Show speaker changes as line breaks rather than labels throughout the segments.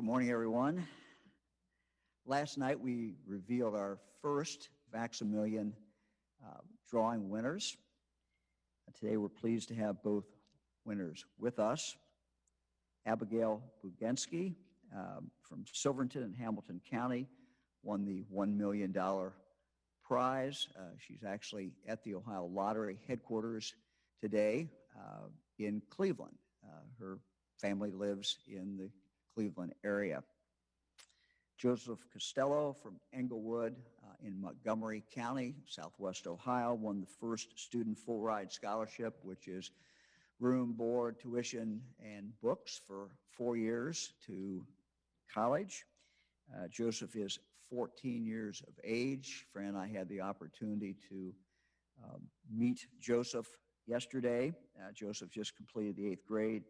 Good morning, everyone. Last night we revealed our first Vax-A-Million drawing winners. Today we're pleased to have both winners with us. Abbigail Bugenske from Silverton and Hamilton County won the $1 million prize. She's actually at the Ohio Lottery headquarters today in Cleveland. Her family lives in the Cleveland area. Joseph Costello from Englewood in Montgomery County, Southwest Ohio, won the first student full ride scholarship, which is room, board, tuition, and books for 4 years to college. Joseph is 14 years of age. Fran and I had the opportunity to meet Joseph yesterday. Joseph just completed the 8th grade.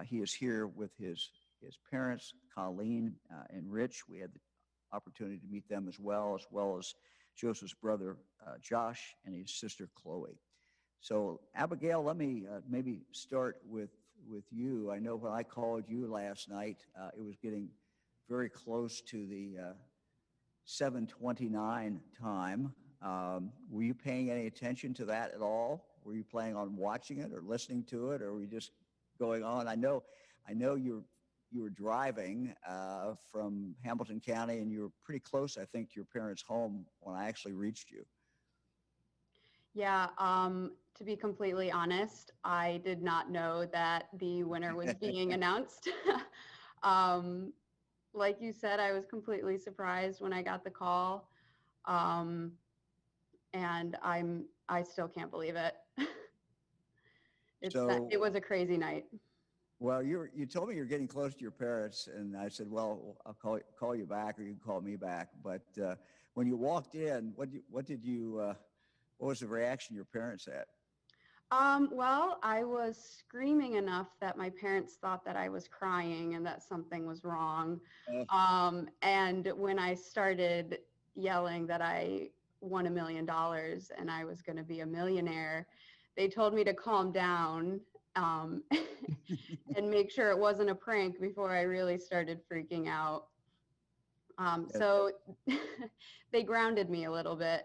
He is here with his parents, Colleen and Rich. We had the opportunity to meet them as well as Joseph's brother, Josh, and his sister, Chloe. So, Abigail, let me maybe start with you. I know when I called you last night, it was getting very close to the 7:29 time. Were you paying any attention to that at all? Were you planning on watching it or listening to it, or were you just going on? I know you were driving from Hamilton County, and you were pretty close, I think, to your parents' home when I actually reached you.
Yeah, to be completely honest, I did not know that the winner was being announced. Like you said, I was completely surprised when I got the call, and I still can't believe it. It was a crazy night.
Well, you told me you're getting close to your parents, and I said, well, I'll call you back, or you can call me back. But when you walked in, what was the reaction your parents had?
Well, I was screaming enough that my parents thought that I was crying and that something was wrong. And when I started yelling that I won $1 million and I was going to be a millionaire, they told me to calm down and make sure it wasn't a prank before I really started freaking out. So they grounded me a little bit.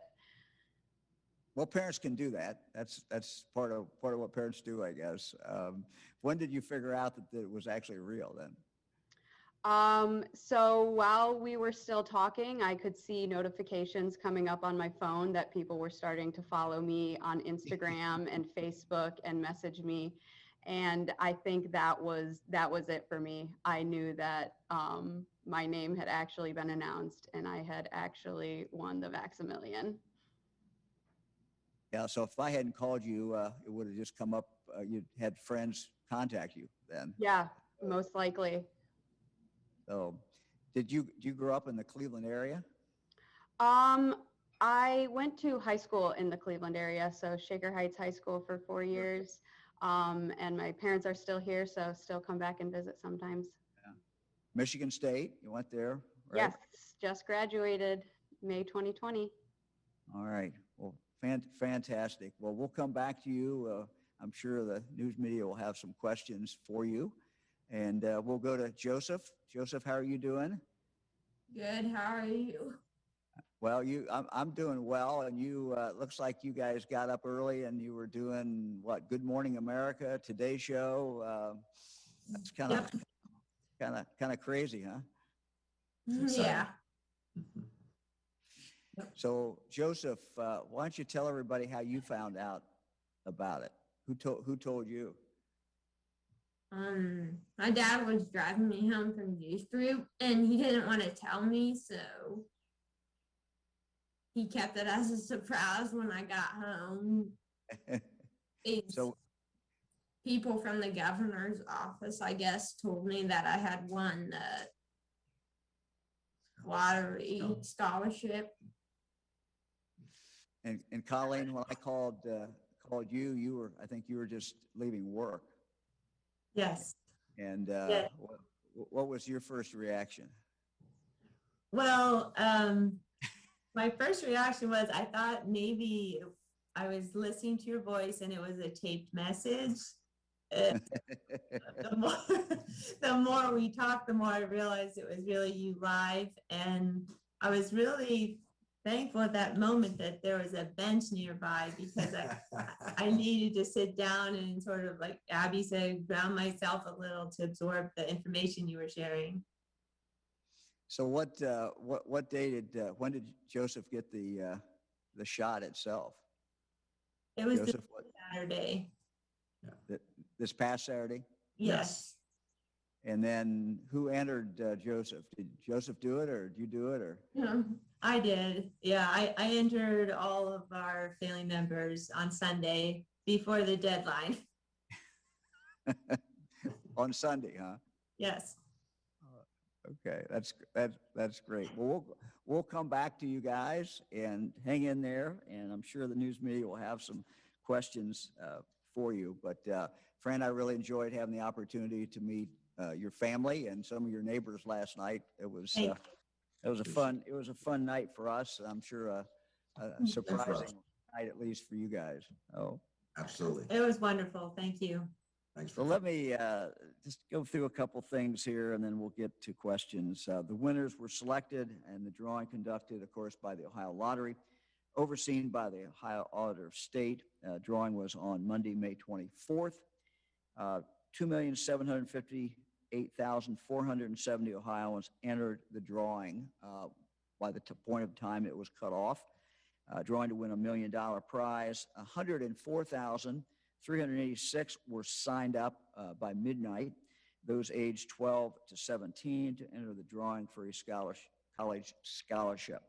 Well, parents can do that. That's part of what parents do, I guess. When did you figure out that it was actually real then?
So while we were still talking, I could see notifications coming up on my phone that people were starting to follow me on Instagram and Facebook and message me. And I think that was it for me. I knew that my name had actually been announced and I had actually won the Vax-A-Million.
Yeah, so if I hadn't called you, it would have just come up, you'd had friends contact you then.
Yeah, most likely.
So did you grow up in the Cleveland area?
I went to high school in the Cleveland area, so Shaker Heights High School for 4 years. And my parents are still here, so still come back and visit sometimes.
Yeah. Michigan State, you went there, right?
Yes, just graduated May 2020.
All right. Well, fantastic. Well, we'll come back to you. I'm sure the news media will have some questions for you. And we'll go to Joseph. Joseph, how are you doing?
Good. How are you?
Well, I'm doing well, and you looks like you guys got up early and you were doing what? Good Morning America, Today Show. That's kind of crazy, huh?
Yeah.
So, Joseph, why don't you tell everybody how you found out about it? Who told you?
My dad was driving me home from youth group, and he didn't want to tell me, so he kept it as a surprise when I got home. So, people from the governor's office, I guess, told me that I had won the lottery scholarship.
And Colleen, when I called you, I think you were just leaving work.
Yes.
And
yes.
What was your first reaction?
Well, my first reaction was I thought maybe I was listening to your voice and it was a taped message. The the more we talked, the more I realized it was really you live. And I was really thankful at that moment that there was a bench nearby, because I needed to sit down and sort of, like Abby said, ground myself a little to absorb the information you were sharing.
So what day when did Joseph get the shot itself?
It was
Joseph,
Saturday.
this past Saturday?
Yes.
And then who entered Joseph? Did Joseph do it, or did you do it, or?
I did. Yeah, I entered all of our family members on Sunday before the deadline.
On Sunday, huh?
Yes.
Okay, that's great. Well, we'll come back to you guys, and hang in there, and I'm sure the news media will have some questions for you. But Fran, I really enjoyed having the opportunity to meet your family and some of your neighbors last night. It was a fun night for us. I'm sure a surprising night, at least for you guys. Oh,
absolutely.
It was wonderful. Thank you.
Thanks.
So let me just go through a couple things here, and then we'll get to questions. The winners were selected, and the drawing conducted, of course, by the Ohio Lottery, overseen by the Ohio Auditor of State. Drawing was on Monday, May 24th. 2,758,470 Ohioans entered the drawing by the point of time it was cut off. Drawing to win $1 million prize. 104,386 were signed up by midnight, those aged 12 to 17, to enter the drawing for a college scholarship.